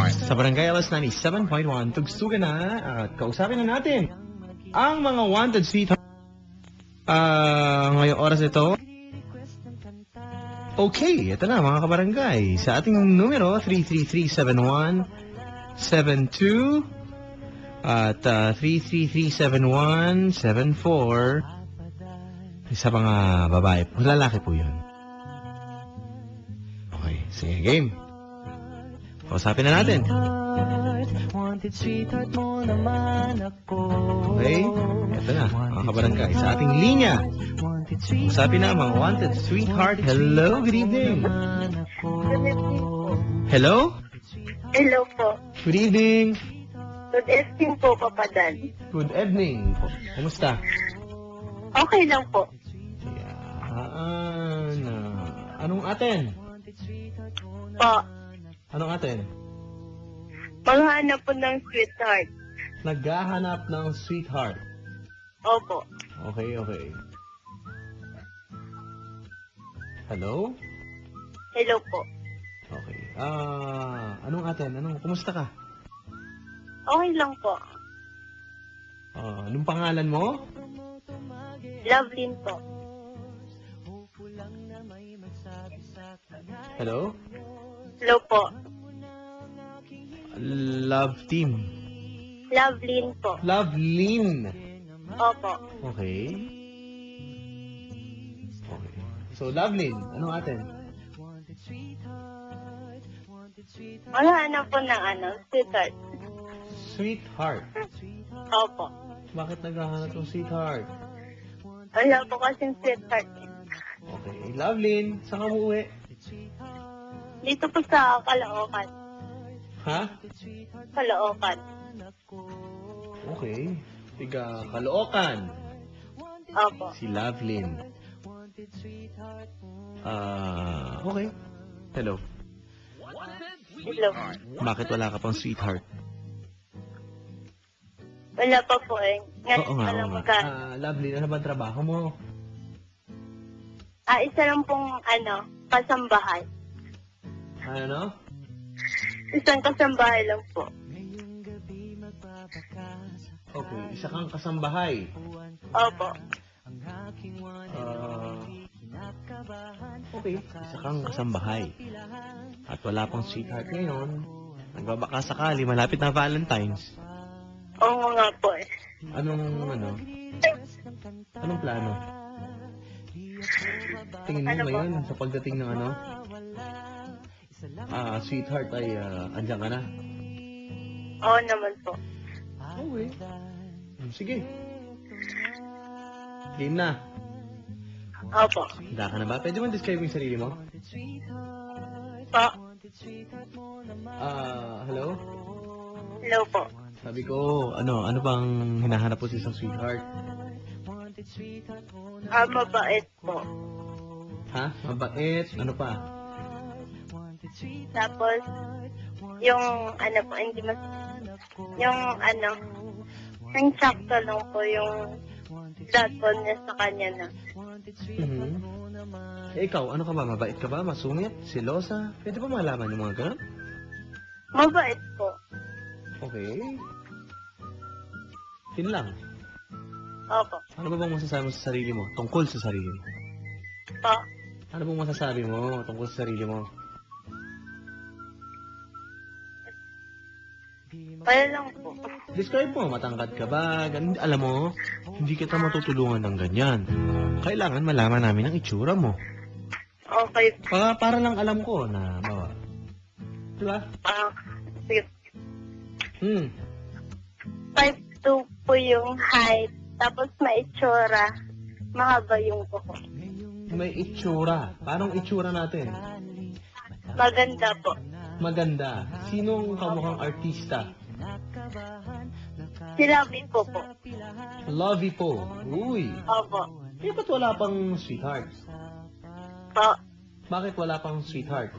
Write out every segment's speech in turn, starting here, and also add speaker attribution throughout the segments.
Speaker 1: Sa Barangay Alas 97.1, tugstugan na at kausapin na natin ang mga wanted sweetheart. Ngayong oras ito. Okay, ito na mga kabarangay. Sa ating numero, 3337172 at 3337174. Isa mga babae. Lalaki po yun. Okay, sige, game. Kausapin na natin. Okay, ito na, mga kabarangay. Sa ating linya, kausapin na mga wanted sweetheart. Hello, good evening.
Speaker 2: Good evening po.
Speaker 1: Hello?
Speaker 2: Hello po.
Speaker 1: Good evening.
Speaker 2: Good evening po, Papa Dan.
Speaker 1: Good evening. Kumusta?
Speaker 2: Okay lang po.
Speaker 1: Yan. Anong atin?
Speaker 2: Po,
Speaker 1: Anong atin?
Speaker 2: maghanap po ng sweetheart.
Speaker 1: Naghahanap ng sweetheart.
Speaker 2: Opo.
Speaker 1: Okay, okay. Hello?
Speaker 2: Hello po.
Speaker 1: Okay. Anong atin? Kumusta ka?
Speaker 2: Okay lang po.
Speaker 1: Anong pangalan mo?
Speaker 2: Lovelyn po.
Speaker 1: Hello?
Speaker 2: Hello po.
Speaker 1: Love team.
Speaker 2: Lovelyn po.
Speaker 1: Lovelyn.
Speaker 2: Opo.
Speaker 1: Okay. Okay. So, Lovelyn, anong atin?
Speaker 2: Maghanap po ng sweetheart.
Speaker 1: Sweetheart.
Speaker 2: Opo.
Speaker 1: Bakit naghahanap ng sweetheart?
Speaker 2: Wala po kasing sweetheart.
Speaker 1: Okay. Lovelyn, saan ka umuwi?
Speaker 2: Dito po sa Caloocan.
Speaker 1: Ha?
Speaker 2: Caloocan.
Speaker 1: Okay. Tiga Caloocan.
Speaker 2: Opo.
Speaker 1: Si Lovelyn. Okay. Hello.
Speaker 2: Hello.
Speaker 1: Bakit wala ka pang sweetheart?
Speaker 2: Wala pa po eh. Ngayon
Speaker 1: Oo nga,
Speaker 2: pa
Speaker 1: oo
Speaker 2: lang
Speaker 1: nga.
Speaker 2: maghanap.
Speaker 1: Lovelyn, ano ba trabaho mo?
Speaker 2: Isa lang pong kasambahay.
Speaker 1: Ano?
Speaker 2: Isang kasambahay lang po.
Speaker 1: Okay. Isa kang kasambahay.
Speaker 2: Opo.
Speaker 1: Okay. Isa kang kasambahay. At wala pang sweetheart ngayon. Nagbabaka sakali, malapit na Valentine's.
Speaker 2: Oo nga po eh.
Speaker 1: Anong plano? Tingin mo
Speaker 2: Ano po?
Speaker 1: ngayon sa pagdating ng sweetheart ay andyan ka na?
Speaker 2: Oo naman po.
Speaker 1: Okay. Sige. Game na.
Speaker 2: Opo.
Speaker 1: Handa ka na ba? Pwede mo describe yung sarili mo?
Speaker 2: Po.
Speaker 1: Hello?
Speaker 2: Hello po.
Speaker 1: Sabi ko, ano bang hinahanap po sa isang sweetheart?
Speaker 2: Mabait po.
Speaker 1: Ha? Mabait? Ano pa?
Speaker 2: Tapos, yung po, hindi mas, yung yung sakto lang po yung daton niya sa kanya na.
Speaker 1: Mhm. Eh, ikaw, ano ka ba? Mabait ka ba? Masungit? Silosa? Pwede ba malaman yung mga ganun?
Speaker 2: Mabait po.
Speaker 1: Okay. Yun lang.
Speaker 2: Opo.
Speaker 1: Ano ba bang masasabi mo sa sarili mo? Tungkol sa sarili mo?
Speaker 2: Po.
Speaker 1: Ano bang masasabi mo tungkol sa sarili mo?
Speaker 2: Wala lang po.
Speaker 1: Describe mo, matangkad ka ba? Ganun, alam mo, hindi kita matutulungan ng ganyan. Kailangan malaman namin ang itsura mo.
Speaker 2: Okay.
Speaker 1: Para lang alam ko na, diba?
Speaker 2: Sige. 5'2" po yung height. Tapos may itsura. Mahaba yung kuko.
Speaker 1: May itsura. Paano itsura natin?
Speaker 2: Maganda po.
Speaker 1: Maganda. Sinong kamukhang artista?
Speaker 2: Si Lovey po po.
Speaker 1: Lovey po. Uy.
Speaker 2: Opo.
Speaker 1: Eh, ba't wala pang sweetheart?
Speaker 2: Po.
Speaker 1: Bakit wala pang sweetheart?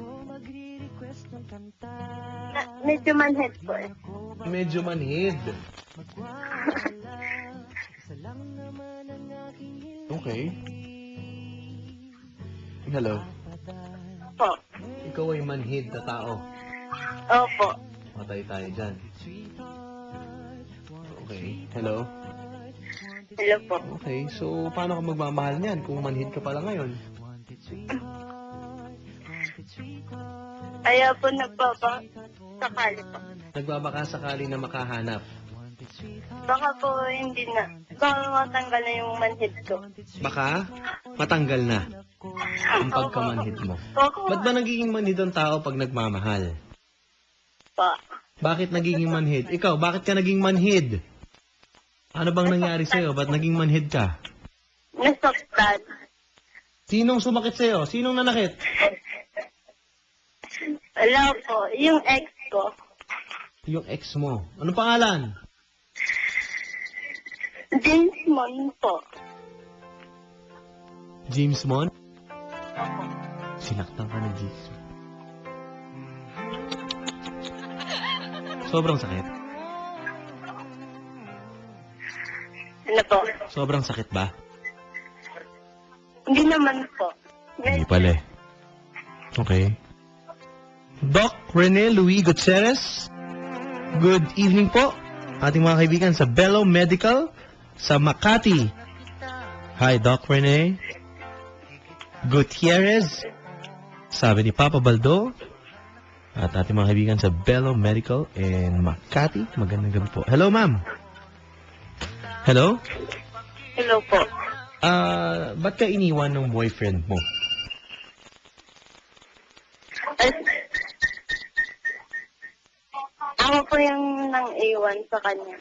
Speaker 2: Medyo manhead po eh.
Speaker 1: Medyo manhid. Okay. Hello.
Speaker 2: Po.
Speaker 1: Ikaw ay manhid na tao.
Speaker 2: Opo.
Speaker 1: Matay tayo dyan. Okay. Hello?
Speaker 2: Hello po.
Speaker 1: Okay. So, paano ka magmamahal niyan kung manhid ka pala ngayon?
Speaker 2: Kaya po sakali po.
Speaker 1: Nagbabaka sakali na makahanap.
Speaker 2: Baka po hindi na. Baka matanggal na yung manhid ko.
Speaker 1: Baka matanggal na ang pagkamanhid mo.
Speaker 2: Opo.
Speaker 1: Ba't ba nagiging manhid ang tao pag nagmamahal?
Speaker 2: Po.
Speaker 1: Bakit nagiging manhid? Ikaw, bakit ka naging manhid? Ano bang nangyari sa'yo? Ba't naging manhid ka?
Speaker 2: Nasaktan.
Speaker 1: Sinong sumakit sa'yo? Sinong nanakit?
Speaker 2: Wala po. Yung ex ko.
Speaker 1: Yung ex mo. Anong pangalan?
Speaker 2: James Mon po.
Speaker 1: James Mon? Sinaktan ka ng James. Sobrang sakit.
Speaker 2: Ano po?
Speaker 1: Sobrang sakit ba?
Speaker 2: Hindi naman po.
Speaker 1: Hindi pala eh. Okay. Doc Rene Louis Gutierrez, good evening po. Ating mga kaibigan sa Bello Medical sa Makati. Hi, Doc Rene Gutierrez, sabi ni Papa Baldo. At ating mga kaibigan sa Bello Medical in Makati. Magandang gabi po. Hello, ma'am. Hello?
Speaker 2: Hello po.
Speaker 1: Ba't ka iniwan ng boyfriend mo?
Speaker 2: Ako po yung nang iwan sa kanya.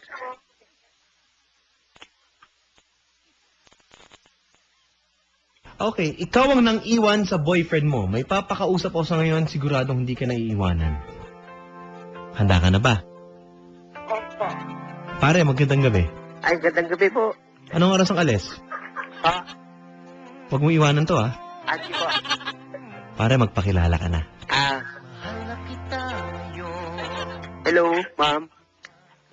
Speaker 1: Okay, ikaw ang nang iwan sa boyfriend mo. May papakausap ako sa ngayon, siguradong hindi ka naiiwanan. Handa ka na ba?
Speaker 2: Opo.
Speaker 1: Pare, magandang gabi.
Speaker 3: Ay, gandang gabi po.
Speaker 1: Anong oras ang alis?
Speaker 3: Ah,
Speaker 1: Huwag mo iwanan to, ha?
Speaker 3: Ati po.
Speaker 1: Pare, magpakilala ka na.
Speaker 3: Hello, ma'am.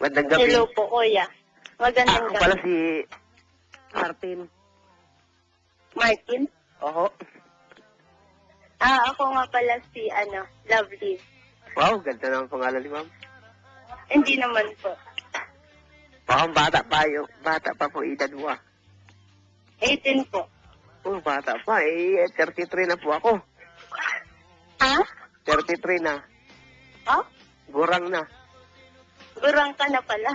Speaker 3: Gandang gabi.
Speaker 2: Hello po, kuya. Magandang
Speaker 3: Ako pala
Speaker 2: gabi.
Speaker 3: si Martin.
Speaker 2: Martin?
Speaker 3: Oho.
Speaker 2: Ako nga pala si, Lovely.
Speaker 3: Wow, ganda naman pangalan ni ma'am.
Speaker 2: Hindi naman po.
Speaker 3: Mukhang bata pa yung, bata pa po edad mo ah.
Speaker 2: 18 po.
Speaker 3: Oh, bata pa eh. 33 na po ako.
Speaker 2: Ha?
Speaker 3: 33 na.
Speaker 2: Oh?
Speaker 3: Gurang na.
Speaker 2: Gurang ka na pala.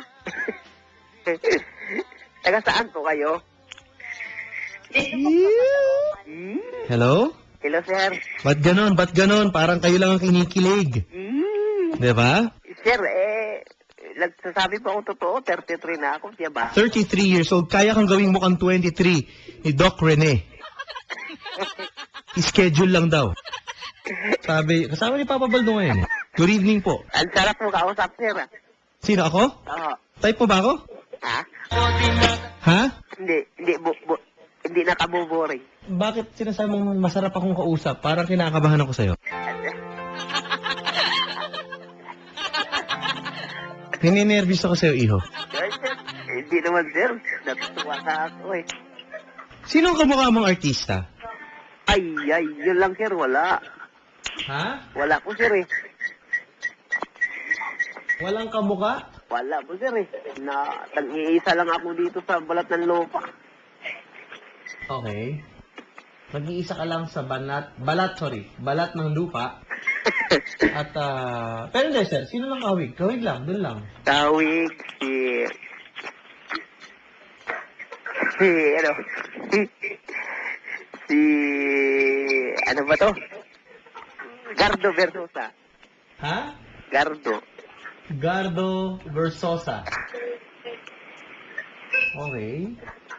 Speaker 3: Taga saan po kayo?
Speaker 2: Dito po.
Speaker 3: Hmm?
Speaker 1: Hello?
Speaker 3: Hello, sir.
Speaker 1: Ba't ganon? Ba't ganon? Parang kayo lang ang kinikilig.
Speaker 3: Hmm.
Speaker 1: Di ba?
Speaker 3: Sir, nagsasabi po ako totoo, 33 na ako, siya ba?
Speaker 1: 33 years old, kaya kang gawing mukhang 23 ni Doc Rene. I-schedule lang daw. Sabi, kasama ni Papa Baldo ngayon. Good evening po.
Speaker 3: Ang sarap mo kausap, sir. Ah.
Speaker 1: Sino ako?
Speaker 3: Oo.
Speaker 1: Type mo ba ako?
Speaker 3: Ha?
Speaker 1: Ha?
Speaker 3: Hindi nakaboboring.
Speaker 1: Bakit sinasabi mong masarap akong kausap? Parang kinakabahan ako sa'yo. Nininervous ako sa'yo, iho.
Speaker 3: Hindi naman, sir. Natutuwa ka ako eh.
Speaker 1: Sino ang kamukha mong artista?
Speaker 3: Ay, yun lang, sir. Wala.
Speaker 1: Ha?
Speaker 3: Wala po, sir eh.
Speaker 1: Walang kamukha?
Speaker 3: Wala po, sir eh. Tag-iisa lang ako dito sa balat ng lupa.
Speaker 1: Okay. Mag-iisa ka lang sa balat ng lupa. At, pero hindi, sir. Sino lang kawig? Kawig lang, dun lang.
Speaker 3: Tawig ano ba to? Gardo Versosa.
Speaker 1: Ha? Gardo Versosa. Okay.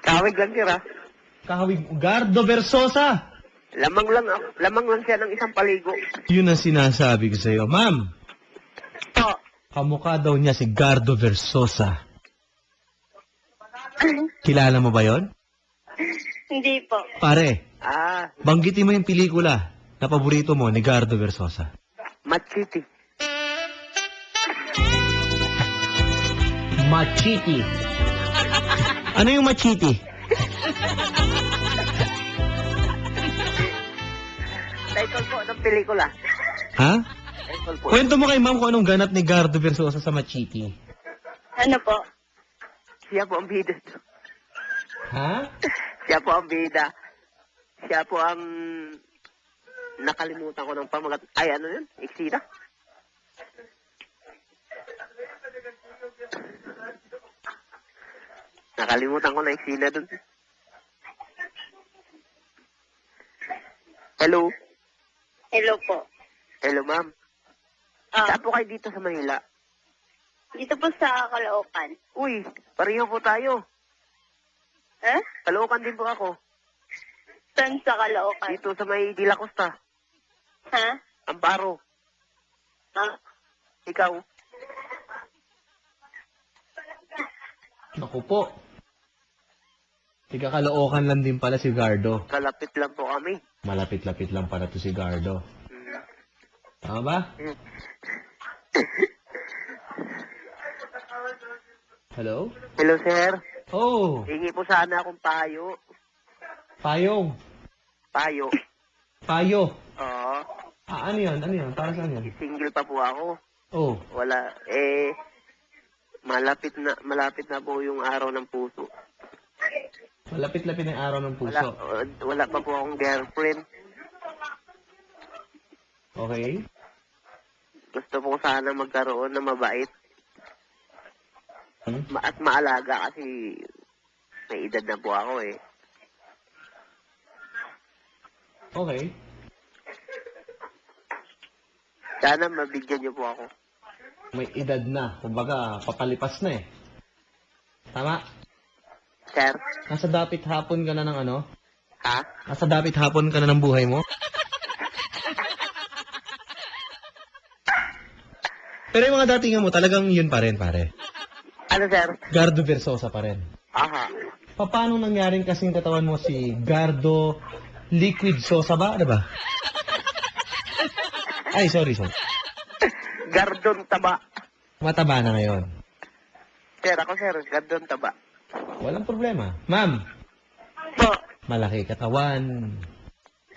Speaker 3: Tawig lang, sir ah.
Speaker 1: Kawig, Gardo Versosa!
Speaker 3: Lamang lang siya ng isang paligo.
Speaker 1: Yun ang sinasabi ko sa'yo. Ma'am,
Speaker 2: Po.
Speaker 1: kamukha daw niya si Gardo Versosa. Kilala mo ba yon?
Speaker 2: Hindi po.
Speaker 1: Pare,
Speaker 3: Ah,
Speaker 1: banggitin mo yung pelikula na paborito mo ni Gardo Versosa.
Speaker 3: Machiti.
Speaker 1: Machiti. Ano yung machiti?
Speaker 3: Title po ng pelikula.
Speaker 1: Ha? Kwento mo kay ma'am kung anong ganap ni Gardo Versosa sa Machiki.
Speaker 2: Ano po?
Speaker 3: Siya po ang bida.
Speaker 1: Ha?
Speaker 3: Siya po ang bida. Siya po ang nakalimutan ko ng pamagat. Ay, ano yun? Eksida? Nakalimutan ko na eksida dun. Hello?
Speaker 2: Hello po.
Speaker 3: Hello, ma'am. Saan po kayo dito sa Manila?
Speaker 2: Dito po sa Caloocan.
Speaker 3: Uy, pareho po tayo.
Speaker 2: Eh?
Speaker 3: Caloocan din po ako.
Speaker 2: Saan sa Caloocan?
Speaker 3: Dito sa may De La Costa.
Speaker 2: Ha?
Speaker 3: Amparo.
Speaker 2: Ha?
Speaker 3: Ikaw?
Speaker 1: Naku po. Tiga Caloocan lang din pala si Gardo.
Speaker 3: Kalapit lang po kami.
Speaker 1: Malapit-lapit lang pala to si Gardo. Tama ba? Hello?
Speaker 3: Hello, sir.
Speaker 1: Oh,
Speaker 3: Hingi po sana akong payo.
Speaker 1: payong.
Speaker 3: Payo.
Speaker 1: Payo.
Speaker 3: Oo.
Speaker 1: Ano yan? Ano yan? Para saan yan?
Speaker 3: Single pa po ako.
Speaker 1: Oh,
Speaker 3: Wala. Malapit na po yung araw ng puso.
Speaker 1: malapit-lapit na yung araw ng
Speaker 3: Wala,
Speaker 1: puso.
Speaker 3: wala pa po akong girlfriend.
Speaker 1: Okay?
Speaker 3: Gusto po sana magkaroon na mabait.
Speaker 1: Hmm?
Speaker 3: At maalaga kasi may edad na po ako eh.
Speaker 1: Okay.
Speaker 3: Sana mabigyan niyo po ako.
Speaker 1: May edad na. Kumbaga, papalipas na eh. Tama?
Speaker 3: Sir?
Speaker 1: Nasa dapit hapon ka na ng ano?
Speaker 3: Ha?
Speaker 1: Nasa dapit hapon ka na ng buhay mo? Pero yung mga datingan mo, talagang yun pa rin, pare.
Speaker 3: Ano, sir?
Speaker 1: Gardo Versosa pa rin.
Speaker 3: Aha.
Speaker 1: Paano nangyaring kasing katawan mo si Gardo Liquid Sosa ba? Ano ba? Ay, sorry.
Speaker 3: Gardon taba.
Speaker 1: Mataba na ngayon.
Speaker 3: Sir, ako sir. Gardon taba.
Speaker 1: Walang problema. Ma'am,
Speaker 2: Po.
Speaker 1: malaki katawan,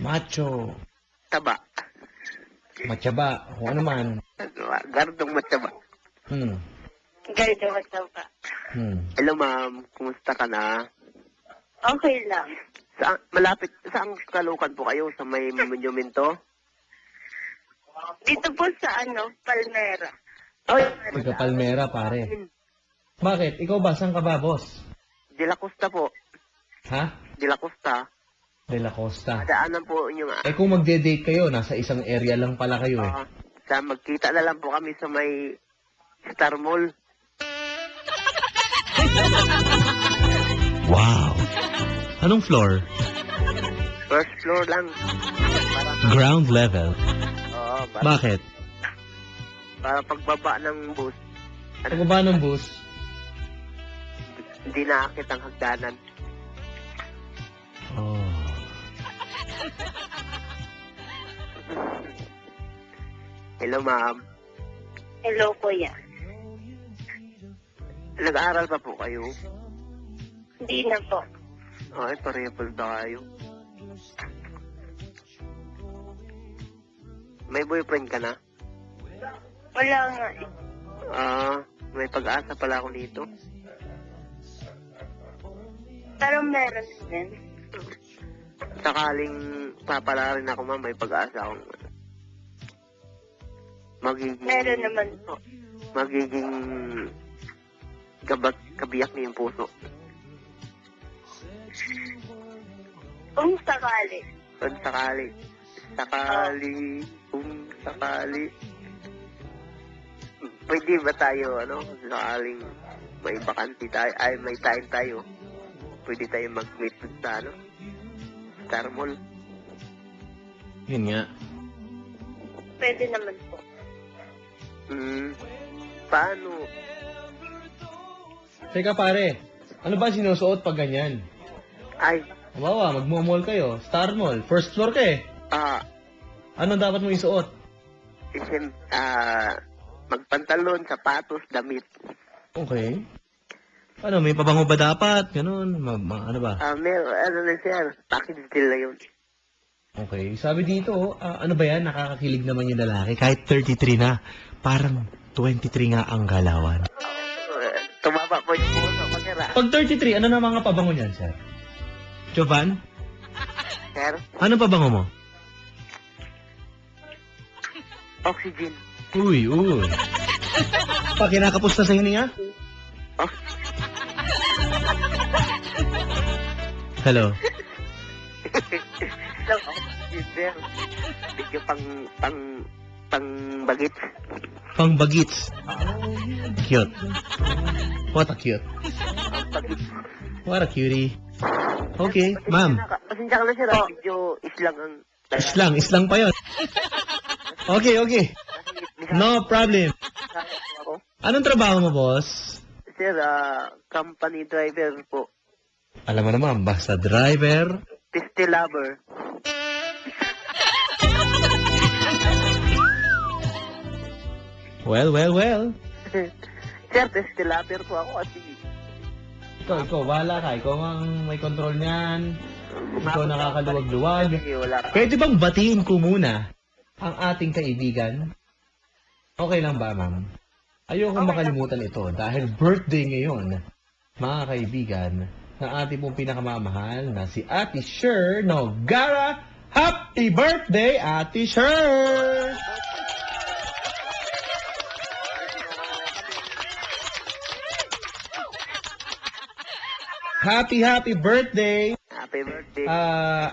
Speaker 1: macho,
Speaker 3: Taba.
Speaker 1: matyaba, kung ano man.
Speaker 3: Gardong mataba.
Speaker 2: Ganito ka pa.
Speaker 3: Hello, ma'am. Kumusta ka na?
Speaker 2: Okay lang.
Speaker 3: Saan Caloocan po kayo? Sa may monumento?
Speaker 2: Dito po sa Palmera.
Speaker 3: Ay,
Speaker 1: Taga Palmera, pare. Bakit? Ikaw ba? Saan ka ba, boss?
Speaker 3: De La Costa po.
Speaker 1: Ha?
Speaker 3: De La Costa.
Speaker 1: De La Costa.
Speaker 3: Daanan po yung...
Speaker 1: Kung magde-date kayo, nasa isang area lang pala kayo eh.
Speaker 3: Magkita na lang po kami sa may Star Mall.
Speaker 1: Wow! Anong floor?
Speaker 3: First floor lang.
Speaker 1: Ground level.
Speaker 3: Oo,
Speaker 1: Bakit?
Speaker 3: para pagbaba ng bus,
Speaker 1: Pagbaba ng bus,
Speaker 3: hindi naakit ang hagdanan.
Speaker 1: oh.
Speaker 3: Hello, ma'am.
Speaker 2: Hello, kuya.
Speaker 3: Nag-aaral pa po kayo?
Speaker 2: Hindi na po.
Speaker 3: Ay, pareho pa tayo. May boyfriend ka na?
Speaker 2: Wala nga eh.
Speaker 3: May pag-asa pala ako dito.
Speaker 2: Pero meron din.
Speaker 3: Sakaling papala rin ako, ma'am, may pag-asa akong
Speaker 2: Meron naman po.
Speaker 3: magiging kabiyak niyo yung puso.
Speaker 2: Kung sakali.
Speaker 3: Kung sakali, pwede ba tayo, sakaling may bakante tayo, may time tayo, pwede tayo mag-meet sa, Star Mall.
Speaker 1: Yun nga.
Speaker 2: Pwede naman po.
Speaker 3: Paano?
Speaker 1: Teka pare, ano ba sinusuot pag ganyan?
Speaker 3: Ay,
Speaker 1: Wawa, magmo-mall kayo. Star Mall. First floor ka eh. Ano dapat mo isuot?
Speaker 3: magpantalon, sapatos, damit.
Speaker 1: Okay. Ano, may pabango ba dapat? Ganun. Ano ba?
Speaker 3: Ano na sir, package deal na yun.
Speaker 1: Okay. Sabi dito, ano ba yan? Nakakakilig naman yung lalaki. Kahit 33 na, parang 23 nga ang galawan.
Speaker 3: Tumaba po yung puso ko, sir.
Speaker 1: Pag 33, ano na mga pabango niyan, sir? Jovan,
Speaker 3: Sir,
Speaker 1: ano pabango mo?
Speaker 3: oxygen.
Speaker 1: Uy. Pa, kinakapos na sa hininga?
Speaker 3: Oh,
Speaker 1: Hello.
Speaker 3: oxygen, sir. Medyo pang bagit.
Speaker 1: Pang bagits. Cute. What a cute.
Speaker 3: Ang bagit.
Speaker 1: What a cutie. Okay, ma'am.
Speaker 3: Pasensya ka na, sir. Medyo islang ang...
Speaker 1: Islang pa yon. Okay. No problem.
Speaker 3: Ako.
Speaker 1: Anong trabaho mo, boss?
Speaker 3: Sir, company driver po.
Speaker 1: Alam mo naman, basta driver.
Speaker 3: Testy lover.
Speaker 1: Well.
Speaker 3: Sir, testy lover po ako kasi
Speaker 1: Ikaw, bahala ka. Ikaw ang may control niyan. Ikaw nakakaluwag-luwag.
Speaker 3: wala ka.
Speaker 1: Pwede bang batiin ko muna ang ating kaibigan? Okay lang ba, ma'am? Ayoko makalimutan ito dahil birthday ngayon, mga kaibigan, ng ating pong pinakamamahal na si Ate Sher Nogara. Happy birthday, Ate Sher! Happy birthday!
Speaker 3: Happy birthday.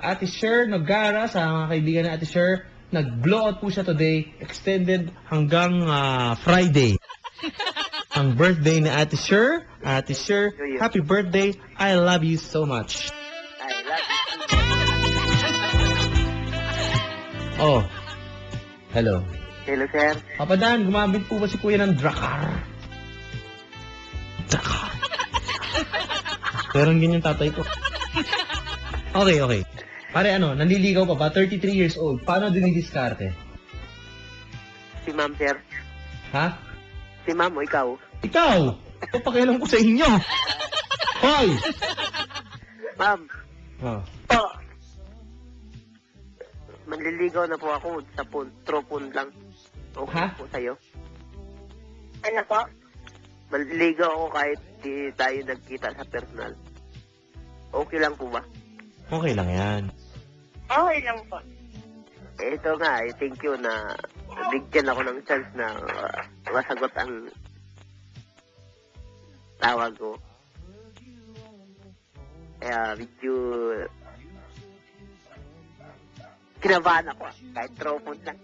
Speaker 1: Ate Sher Nogara, sa mga kaibigan na Ate Sher, nag-blow out po siya today, extended hanggang Friday. Ang birthday ni Ate Sher. Ate Sher, happy birthday. I love you so much.
Speaker 3: I love you.
Speaker 1: Oh, hello.
Speaker 3: Hello, sir.
Speaker 1: Papa Dan, gumamit po ba si Kuya ng Dracar? Dracar. Pero ganyan tatay ko. Okay. Pare, nanliligaw pa ba? 33 years old. Paano dinidiskarte?
Speaker 3: Si ma'am, sir.
Speaker 1: Ha?
Speaker 3: Si ma'am o ikaw?
Speaker 1: Ikaw! Papakialam ko sa inyo! Hoy!
Speaker 3: Ma'am,
Speaker 1: Oh.
Speaker 2: Po.
Speaker 3: manliligaw na po ako sa tropon lang. Okay
Speaker 1: Ha?
Speaker 3: po sa'yo.
Speaker 2: Ano po?
Speaker 3: Manliligaw ako kahit di tayo nagkita sa personal. Okay lang po ba?
Speaker 1: Okay lang yan.
Speaker 2: Okay lang po.
Speaker 3: Ito nga, thank you na bigyan ako ng chance na masagot ang tawag ko. Kaya medyo kinabahan ako kahit tropon lang.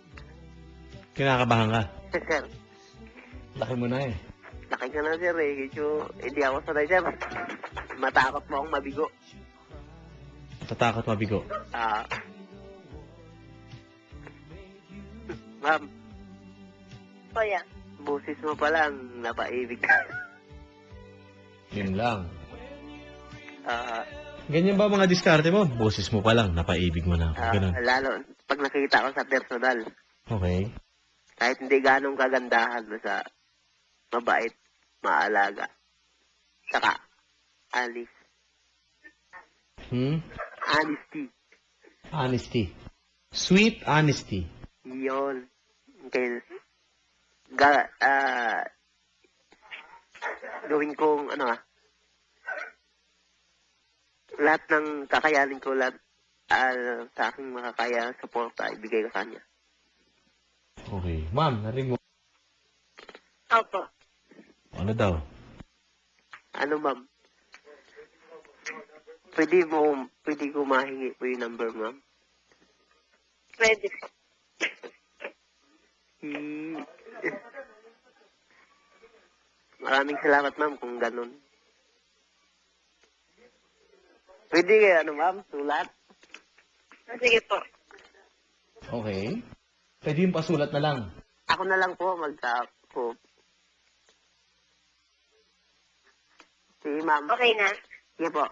Speaker 1: Kinakabahan ka.
Speaker 3: Sir,
Speaker 1: Laki mo na eh.
Speaker 3: laki ka na sir eh. Medyo hindi ako sanay sir. Matakot mo akong mabigo.
Speaker 1: Tatakot mabigo.
Speaker 3: Ma'am,
Speaker 2: Kuya.
Speaker 3: busis mo pa lang napaibig ka.
Speaker 1: Yun lang.
Speaker 3: Ah,
Speaker 1: Ganyan ba mga diskarte mo? Boses mo pa lang, napaibig mo na ako. Ganun.
Speaker 3: lalo, pag nakita ko sa personal,
Speaker 1: Okay.
Speaker 3: kahit hindi ganong kagandahan, sa mabait, maalaga, saka, honest, honesty,
Speaker 1: Honesty. Sweet honesty.
Speaker 3: yun. Okay. Gawin kong, lahat ng kakayanin ko, lahat sa aking makakaya, suporta, ibigay ko sa kanya.
Speaker 1: Okay. Ma'am, narinig mo.
Speaker 2: Opo.
Speaker 1: Ano daw?
Speaker 3: Ano, ma'am? Pwede ko mahingi po yung number, ma'am?
Speaker 2: Pwede po.
Speaker 3: Maraming salamat, ma'am, kung ganun. Pwede, ma'am, sulat?
Speaker 2: Sige po.
Speaker 1: Okay. Pwede yung pasulat na lang.
Speaker 3: Ako na lang po, ko. Sige, ma'am.
Speaker 2: Okay na.
Speaker 3: Sige po.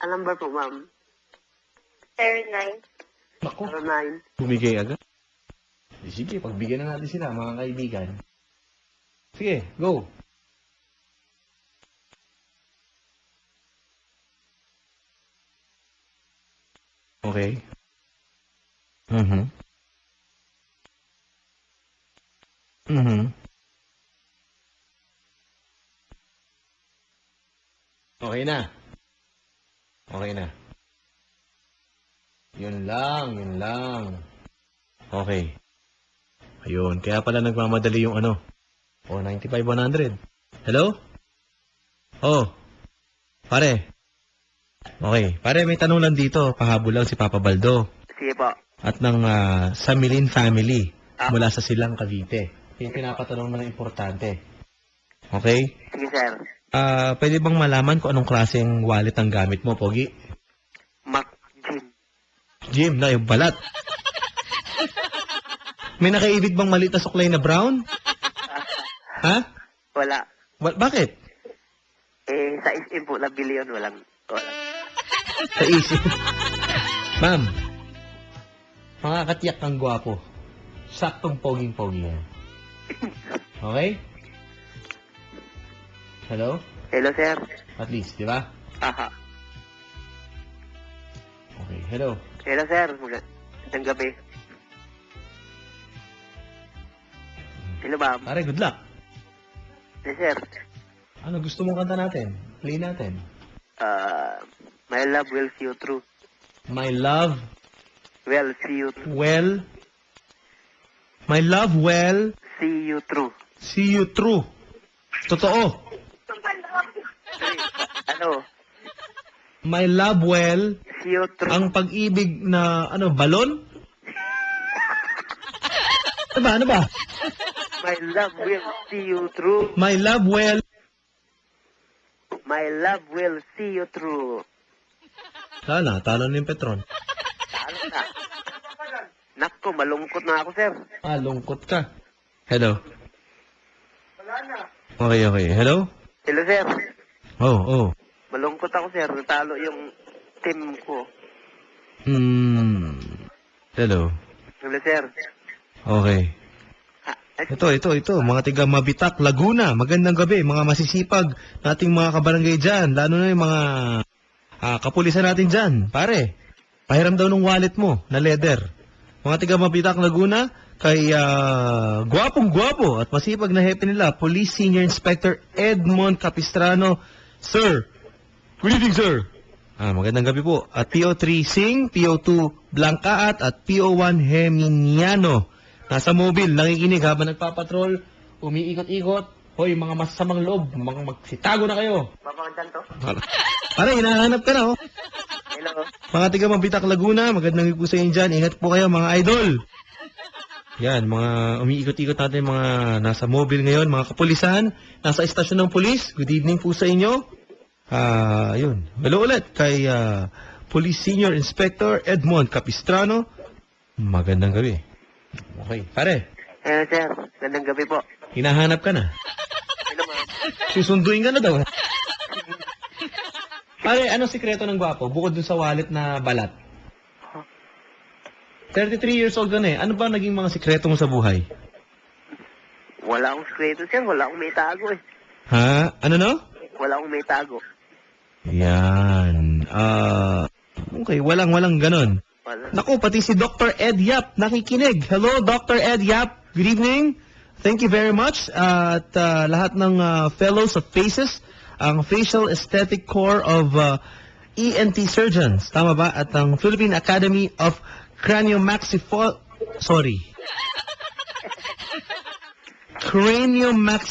Speaker 3: Ang number po, ma'am?
Speaker 2: 09.
Speaker 1: Naku,
Speaker 3: 09.
Speaker 1: bumigay agad. Sige, pagbigyan na natin sila, mga kaibigan. Sige, go. Okay. Mhm. Mhm. Okay na. Okay na. Yun lang, yun lang. Okay. Ayun, kaya pala nagmamadali yung ano. Oh, 95-100. Hello? Oh, pare. Okay, pare, may tanong lang dito. Pahabol lang si Papa Baldo.
Speaker 3: Sige po.
Speaker 1: At ng Samilin family mula sa Silang Cavite. Yung pinapatanong na importante. Okay?
Speaker 3: Sige, sir.
Speaker 1: Pwede bang malaman kung anong klaseng wallet ang gamit mo, Pogi?
Speaker 3: Mac Jim.
Speaker 1: Jim, na yung balat. May nakaibig bang maliit na suklay na brown? Ha?
Speaker 3: Wala.
Speaker 1: Bakit?
Speaker 3: Sa SM po, nabili yun. Wala.
Speaker 1: Sa isip. Ma'am, makakatiyak kang gwapo. Saktong poging-pogi yan. Okay? Hello?
Speaker 3: Hello, sir.
Speaker 1: At least, di ba?
Speaker 3: Aha.
Speaker 1: Okay, hello.
Speaker 3: Hello, sir. Magandang gabi. Hello, ma'am.
Speaker 1: Pare, good luck.
Speaker 3: Yes, sir.
Speaker 1: Ano gusto mong kanta natin? Play natin.
Speaker 3: My love will see you through.
Speaker 1: My love,
Speaker 3: Will see you through.
Speaker 1: well. My love, well.
Speaker 3: See you through.
Speaker 1: See you through. Totoo.
Speaker 3: Ano?
Speaker 1: My love, well.
Speaker 3: See you through.
Speaker 1: Ang pag-ibig na, balon? Ano ba?
Speaker 3: My love will see you through.
Speaker 1: My love, well.
Speaker 3: My love will see you through.
Speaker 1: Sana, talo na yung Petron.
Speaker 3: Talo na. Nako, malungkot na ako, sir.
Speaker 1: Lungkot ka. Hello? Okay. Hello?
Speaker 3: Hello, sir.
Speaker 1: Oh.
Speaker 3: Malungkot ako, sir. Natalo yung team ko.
Speaker 1: Hello?
Speaker 3: Hello, sir.
Speaker 1: Okay. Ito. Mga tiga Mabitak, Laguna. Magandang gabi. Mga masisipag nating mga kabarangay dyan. Lalo na yung mga kapulisan natin dyan. Pare, pahiram daw ng wallet mo na leather. Mga tiga Mabitak, Laguna, kay gwapong-gwapo at masipag na hepe nila, Police Senior Inspector Edmond Capistrano. Sir, good evening, sir. Magandang gabi po. At PO3 Sing, PO2 Blancaat at PO1 Heminiano. Nasa mobile, nakikinig habang nagpapatrol, umiikot-ikot. Hoy, mga masasamang loob, mga magsitago na kayo.
Speaker 3: Papakantan to?
Speaker 1: Pare, hinahanap ka na, oh.
Speaker 3: Hello.
Speaker 1: Mga tiga Mabitak, Laguna, magandang gabi po sa inyo dyan. Ingat po kayo, mga idol. Yan, mga umiikot-ikot natin, mga nasa mobile ngayon, mga kapulisan, nasa estasyon ng pulis. Good evening po sa inyo. Yun. Hello ulit kay Police Senior Inspector Edmond Capistrano. Magandang gabi. Okay, pare.
Speaker 3: Hello, sir. Magandang gabi po.
Speaker 1: Hinahanap ka na.
Speaker 3: Hello, ma'am.
Speaker 1: Susunduin ka na daw. Pare, anong sikreto ng gwapo? Bukod dun sa wallet na balat. 33 years old ka na eh. Ano ba naging mga sikreto mo sa buhay?
Speaker 3: Wala akong sekreto, sir. Wala akong may tago, eh.
Speaker 1: Ha? Ano no?
Speaker 3: Wala akong may tago.
Speaker 1: Yan. Okay, walang ganon.
Speaker 3: Wala.
Speaker 1: Naku, pati si Dr. Ed Yap nakikinig. Hello, Dr. Ed Yap. Good evening. Thank you very much. At lahat ng fellows of FACES, ang Facial Aesthetic Corps of ENT Surgeons. Tama ba? At ang Philippine Academy of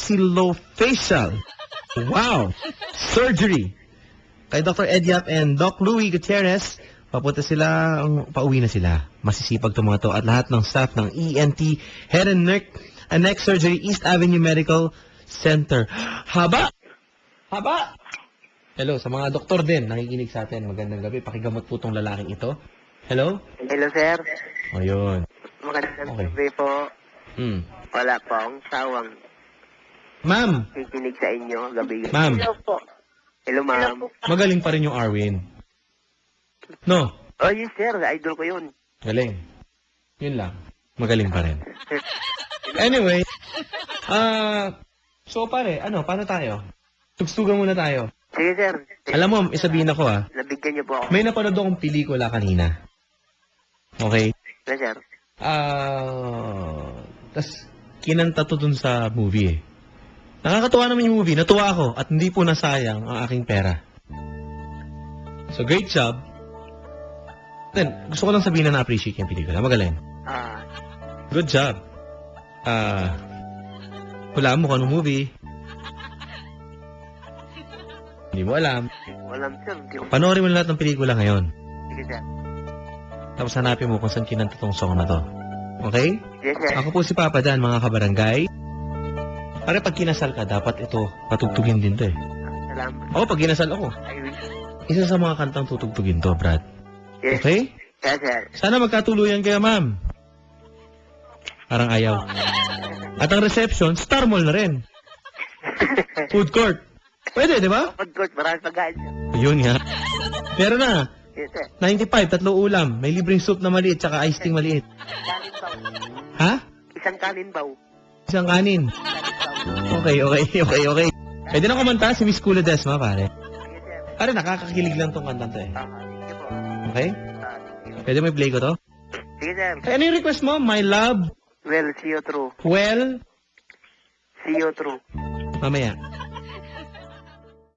Speaker 1: Craniomaxillofacial. Wow. Surgery. Kay Dr. Ed Yap and Doc Louie Gutierrez, pauwi na sila. Masisipag itong mga to. At lahat ng staff ng ENT, Head and Neck Surgery, East Avenue Medical Center. Haba! Hello, sa mga doktor din, nakikinig sa atin. Magandang gabi. Pakigamot po itong lalaking ito. Hello?
Speaker 3: Hello, sir.
Speaker 1: Ayun.
Speaker 3: Magandang
Speaker 1: Okay.
Speaker 3: gabi po. Wala po akong sawang
Speaker 1: Ma'am!
Speaker 3: kikinig sa inyo gabi.
Speaker 1: Ma'am,
Speaker 2: Hello po.
Speaker 3: Hello, ma'am.
Speaker 1: magaling pa rin yung Arwin. No?
Speaker 3: Oh, yes, sir. Idol ko yun.
Speaker 1: Galing. Yun lang. Magaling pa rin. Anyway, so pare, paano tayo? Tugstugan muna tayo.
Speaker 3: Sige, sir.
Speaker 1: Alam mo, isabihin ako
Speaker 3: Nabigyan niyo po ako.
Speaker 1: may napanood akong pelikula kanina. Okay?
Speaker 3: Yes, sir.
Speaker 1: Tas kinanta to dun sa movie eh. Nakakatuwa naman yung movie. Natuwa ako at hindi po nasayang ang aking pera. So, great job. Then, gusto ko lang sabihin na na-appreciate yung pelikula. Magaling. Good job. Wala mo kung anong movie. Hindi mo alam.
Speaker 3: Walang, sir. Hindi ko...
Speaker 1: Panoorin mo lahat ng pelikula ngayon.
Speaker 3: Sige, sir.
Speaker 1: Tapos hanapin mo kung saan kinanta tong song na to. Okay?
Speaker 3: Yes, sir.
Speaker 1: Ako po si Papa Dan, mga kabarangay. Pare, pag kinasal ka, dapat ito, patugtugin din to eh.
Speaker 3: Salamat.
Speaker 1: Ako, pag kinasal ako,
Speaker 3: I wish.
Speaker 1: isa sa mga kantang tutugtugin to, Brad.
Speaker 3: Yes.
Speaker 1: Okay?
Speaker 3: Yes, sir.
Speaker 1: Sana magkatuluyan kayo, ma'am. Parang ayaw. At ang reception, Star Mall na rin. Food court. Pwede, di ba?
Speaker 3: Food court, marami pagkain, sir.
Speaker 1: Yun nga. Pero na,
Speaker 3: Yes, sir.
Speaker 1: 95, 3 ulam. May libreng soup na maliit, tsaka iced tea maliit.
Speaker 3: Kanin baw.
Speaker 1: Ha?
Speaker 3: Isang kanin baw.
Speaker 1: Isang kanin. Okay. Pwede na kumanta si Miss Kula Desma, pare.
Speaker 3: Yes, sir.
Speaker 1: Pare, nakakakilig lang tong kantang to eh.
Speaker 3: Sige po.
Speaker 1: Okay?
Speaker 3: Sige.
Speaker 1: Pwede mo i-play ko to?
Speaker 3: Sige, sir.
Speaker 1: Ano yung request mo? My love,
Speaker 3: Well, see you through.
Speaker 1: well,
Speaker 3: See you through.
Speaker 1: mamaya.